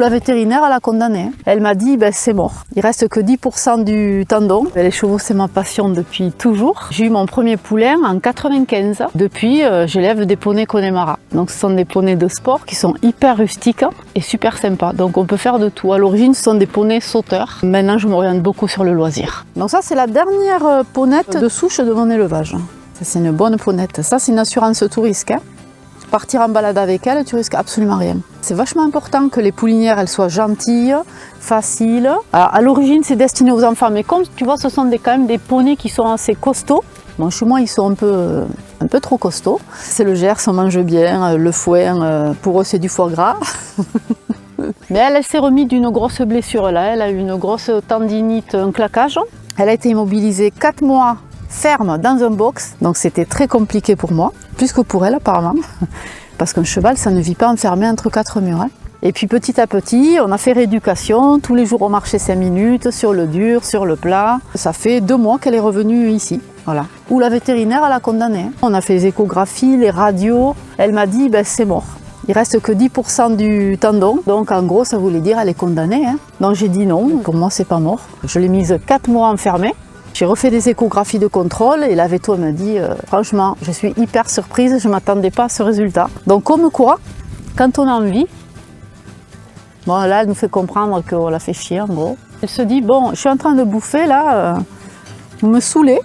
La vétérinaire, elle a condamné. Elle m'a dit, c'est mort. Il reste que 10% du tendon. Les chevaux, c'est ma passion depuis toujours. J'ai eu mon premier poulain en 95. Depuis, j'élève des poneys Connemara. Donc, ce sont des poneys de sport qui sont hyper rustiques et super sympas. Donc, on peut faire de tout. À l'origine, ce sont des poneys sauteurs. Maintenant, je m'oriente beaucoup sur le loisir. Donc ça, c'est la dernière ponette de souche de mon élevage. Ça, c'est une bonne ponette. Ça, c'est une assurance tout risque. Partir en balade avec elle, tu risques absolument rien. C'est vachement important que les poulinières elles soient gentilles, faciles. Alors, à l'origine, c'est destiné aux enfants, mais comme tu vois, ce sont quand même des poneys qui sont assez costauds. Bon, chez moi, ils sont un peu trop costauds. C'est le Gers, on mange bien, le foin, pour eux, c'est du foie gras. Mais elle s'est remise d'une grosse blessure là. Elle a eu une grosse tendinite, un claquage. Elle a été immobilisée 4 mois ferme dans un box, donc c'était très compliqué pour moi, plus que pour elle apparemment, parce qu'un cheval ça ne vit pas enfermé entre 4 murs. Et puis petit à petit, on a fait rééducation, tous les jours on marchait 5 minutes, sur le dur, sur le plat. Ça fait 2 mois qu'elle est revenue ici, voilà. Où la vétérinaire elle a condamné. On a fait les échographies, les radios, elle m'a dit c'est mort. Il reste que 10% du tendon, donc en gros ça voulait dire elle est condamnée. Donc j'ai dit non, pour moi c'est pas mort. Je l'ai mise 4 mois enfermée. J'ai refait des échographies de contrôle et la véto m'a dit franchement, je suis hyper surprise, je ne m'attendais pas à ce résultat. Donc comme quoi, quand on a envie, bon là elle nous fait comprendre qu'on la fait chier en gros. Elle se dit bon, je suis en train de bouffer là, vous me saoulez.